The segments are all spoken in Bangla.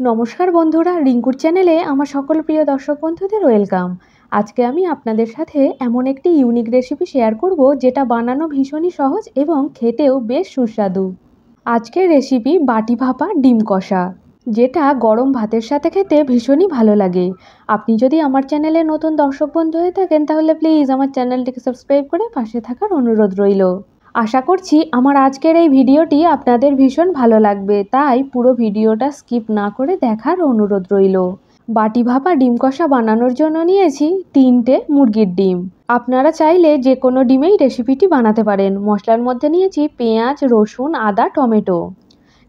নমস্কার বন্ধুরা, রিঙ্কুর চ্যানেলে আমার সকল প্রিয় দর্শক বন্ধুদের ওয়েলকাম। আজকে আমি আপনাদের সাথে এমন একটি ইউনিক রেসিপি শেয়ার করব যেটা বানানো ভীষণই সহজ এবং খেতেও বেশ সুস্বাদু। আজকের রেসিপি বাটি ভাপা ডিম কষা, যেটা গরম ভাতের সাথে খেতে ভীষণই ভালো লাগে। আপনি যদি আমার চ্যানেলে নতুন দর্শক বন্ধু হয়ে থাকেন তাহলে প্লিজ আমার চ্যানেলটিকে সাবস্ক্রাইব করে পাশে থাকার অনুরোধ রইল। আশা করছি আমার আজকের এই ভিডিওটি আপনাদের ভীষণ ভালো লাগবে, তাই পুরো ভিডিওটা স্কিপ না করে দেখার অনুরোধ রইল। বাটি ভাপা ডিম কষা বানানোর জন্য নিয়েছি 3টে মুরগির ডিম। আপনারা চাইলে যে কোনো ডিমেই রেসিপিটি বানাতে পারেন। মশলার মধ্যে নিয়েছি পেঁয়াজ, রসুন, আদা, টমেটো।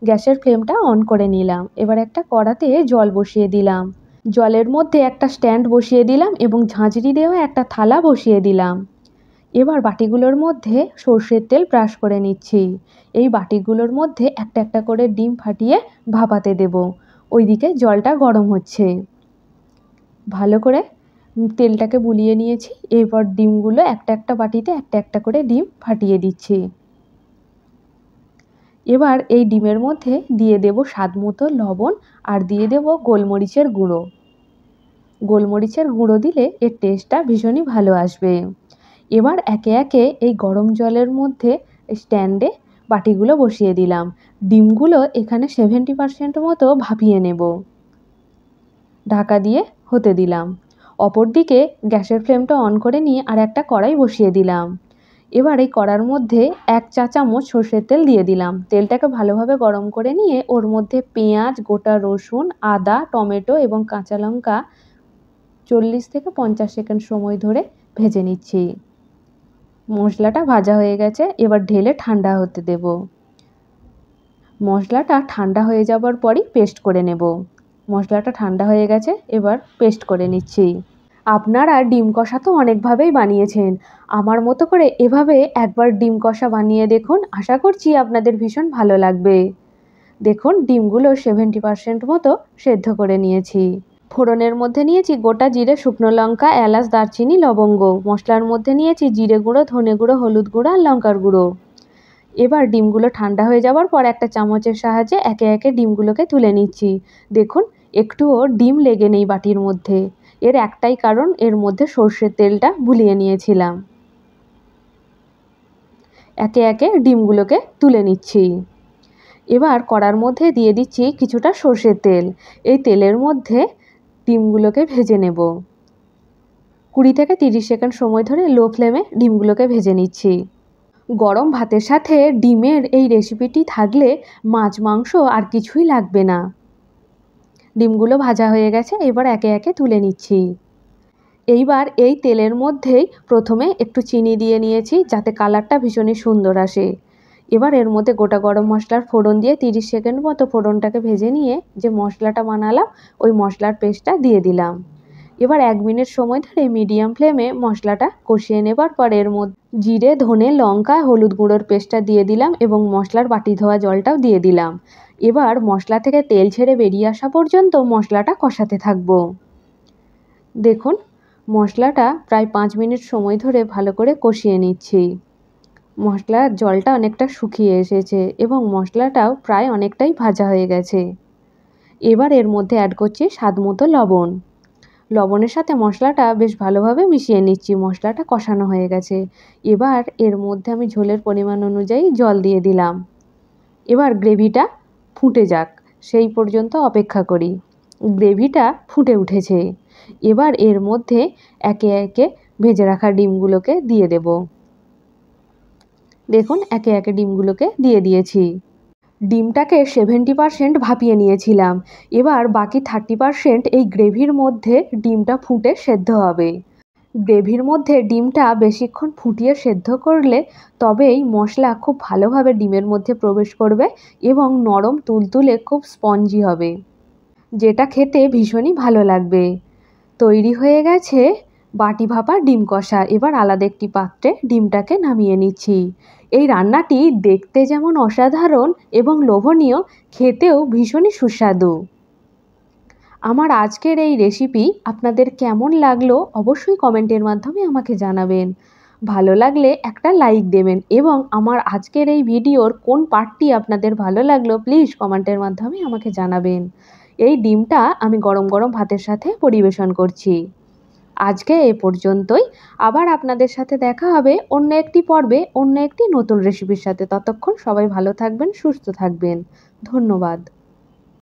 গ্যাসের ফ্লেমটা অন করে নিলাম। এবার একটা কড়াতে জল বসিয়ে দিলাম। জলের মধ্যে একটা স্ট্যান্ড বসিয়ে দিলাম এবং ঝাঁঝরি দেওয়া একটা থালা বসিয়ে দিলাম। এবার বাটিগুলোর মধ্যে সর্ষের তেল ব্রাশ করে নিচ্ছি। এই বাটিগুলোর মধ্যে একটা একটা করে ডিম ফাটিয়ে ভাপাতে দেব। ওইদিকে জলটা গরম হচ্ছে। ভালো করে তেলটাকে বুলিয়ে নিয়েছি। এরপর ডিমগুলো একটা একটা বাটিতে একটা একটা করে ডিম ফাটিয়ে দিচ্ছি। এবার এই ডিমের মধ্যে দিয়ে দেব স্বাদ মতো লবণ আর দিয়ে দেব গোলমরিচের গুঁড়ো। গোলমরিচের গুঁড়ো দিলে এর টেস্টটা ভীষণই ভালো আসবে। এবার একে একে এই গরম জলের মধ্যে স্ট্যান্ডে বাটিগুলো বসিয়ে দিলাম। ডিমগুলো এখানে 70% মতো ভাপিয়ে নেব। ঢাকা দিয়ে হতে দিলাম। অপরদিকে গ্যাসের ফ্লেমটা অন করে নিয়ে আর একটা কড়াই বসিয়ে দিলাম। এবার এই কড়ার মধ্যে 1 চা চামচ সর্ষের তেল দিয়ে দিলাম। তেলটাকে ভালোভাবে গরম করে নিয়ে ওর মধ্যে পেঁয়াজ, গোটা রসুন, আদা, টমেটো এবং কাঁচা লঙ্কা 40 থেকে 50 সেকেন্ড সময় ধরে ভেজে নিচ্ছি। মশলাটা ভাজা হয়ে গেছে। এবার ঢেলে ঠান্ডা হতে দেব। মশলাটা ঠান্ডা হয়ে যাবার পরই পেস্ট করে নেব। মশলাটা ঠান্ডা হয়ে গেছে, এবার পেস্ট করে নিচ্ছি। আপনারা ডিম কষা তো অনেকভাবেই বানিয়েছেন। আমার মতো করে এভাবে একবার ডিম কষা বানিয়ে দেখুন। আশা করছি আপনাদের ভীষণ ভালো লাগবে। দেখুন ডিমগুলো 70% মতো সেদ্ধ করে নিয়েছি। ফোড়নের মধ্যে নিয়েছি গোটা জিরে, শুকনো লঙ্কা, এলাচ, দারচিনি, লবঙ্গ। মশলার মধ্যে নিয়েছি জিরে গুঁড়ো, ধনে গুঁড়ো, হলুদ গুঁড়ো আর লঙ্কার গুঁড়ো। এবার ডিমগুলো ঠান্ডা হয়ে যাওয়ার পর একটা চামচের সাহায্যে একে একে ডিমগুলোকে তুলে নিচ্ছি। দেখুন একটুও ডিম লেগে নেই বাটির মধ্যে। এর একটাই কারণ, এর মধ্যে সর্ষের তেলটা বুলিয়ে নিয়েছিলাম। একে একে ডিমগুলোকে তুলে নিচ্ছি। এবার কড়ার মধ্যে দিয়ে দিচ্ছি কিছুটা সর্ষের তেল। এই তেলের মধ্যে ডিমগুলোকে ভেজে নেব। 20 থেকে 30 সেকেন্ড সময় ধরে লো ফ্লেমে ডিমগুলোকে ভেজে নিচ্ছি। গরম ভাতের সাথে ডিমের এই রেসিপিটি থাকলে মাছ মাংস আর কিছুই লাগবে না। ডিমগুলো ভাজা হয়ে গেছে, এবার একে একে তুলে নিচ্ছি। এইবার এই তেলের মধ্যেই প্রথমে একটু চিনি দিয়ে নিয়েছি যাতে কালারটা ভীষণই সুন্দর আসে। এবার এর মধ্যে গোটা গরম মশলার ফোড়ন দিয়ে 30 সেকেন্ড মতো ফোড়নটাকে ভেজে নিয়ে যে মশলাটা বানালাম ওই মশলার পেস্টটা দিয়ে দিলাম। এবার 1 মিনিট সময় ধরে মিডিয়াম ফ্লেমে মশলাটা কষিয়ে নেবার পর এর মধ্যে জিরে, ধনে, লঙ্কা, হলুদ গুঁড়োর পেস্টটা দিয়ে দিলাম এবং মশলার বাটি ধোয়া জলটাও দিয়ে দিলাম। এবার মশলা থেকে তেল ছেড়ে বেরিয়ে আসা পর্যন্ত মশলাটা কষাতে থাকবো। দেখুন মশলাটা প্রায় 5 মিনিট সময় ধরে ভালো করে কষিয়ে নিচ্ছি। মশলার জলটা অনেকটা শুকিয়ে এসেছে এবং মশলাটাও প্রায় অনেকটাই ভাজা হয়ে গেছে। এবার এর মধ্যে অ্যাড করছি স্বাদ মতো লবণ। লবণের সাথে মশলাটা বেশ ভালোভাবে মিশিয়ে নিচ্ছি। মশলাটা কষানো হয়ে গেছে। এবার এর মধ্যে আমি ঝোলের পরিমাণ অনুযায়ী জল দিয়ে দিলাম। এবার গ্রেভিটা ফুটে যাক, সেই পর্যন্ত অপেক্ষা করি। গ্রেভিটা ফুটে উঠেছে। এবার এর মধ্যে একে একে ভেজে রাখা ডিমগুলোকে দিয়ে দেব। দেখুন একে একে ডিমগুলোকে দিয়ে দিয়েছি। ডিমটাকে 70% ভাপিয়ে নিয়েছিলাম। এবার বাকি 30% এই গ্রেভির মধ্যে ডিমটা ফুটে সেদ্ধ হবে। গ্রেভির মধ্যে ডিমটা বেশিক্ষণ ফুটিয়ে সেদ্ধ করলে তবেই মশলা খুব ভালোভাবে ডিমের মধ্যে প্রবেশ করবে এবং নরম তুলতুলে খুব স্পঞ্জি হবে, যেটা খেতে ভীষণই ভালো লাগবে। তৈরি হয়ে গেছে বাটি ভাপা ডিম কষা। এবার আলাদা একটি পাত্রে ডিমটাকে নামিয়ে নিচ্ছি। এই রান্নাটি দেখতে যেমন অসাধারণ এবং লোভনীয়, খেতেও ভীষণই সুস্বাদু। আমার আজকের এই রেসিপি আপনাদের কেমন লাগলো অবশ্যই কমেন্টের মাধ্যমে আমাকে জানাবেন। ভালো লাগলে একটা লাইক দেবেন এবং আমার আজকের এই ভিডিওর কোন পার্টটি আপনাদের ভালো লাগলো প্লিজ কমেন্টের মাধ্যমে আমাকে জানাবেন। এই ডিমটা আমি গরম গরম ভাতের সাথে পরিবেশন করছি। আজকে এ পর্যন্তই। আবার আপনাদের সাথে দেখা হবে অন্য একটি পর্বে অন্য একটি নতুন রেসিপির সাথে। ততক্ষণ সবাই ভালো থাকবেন, সুস্থ থাকবেন। ধন্যবাদ।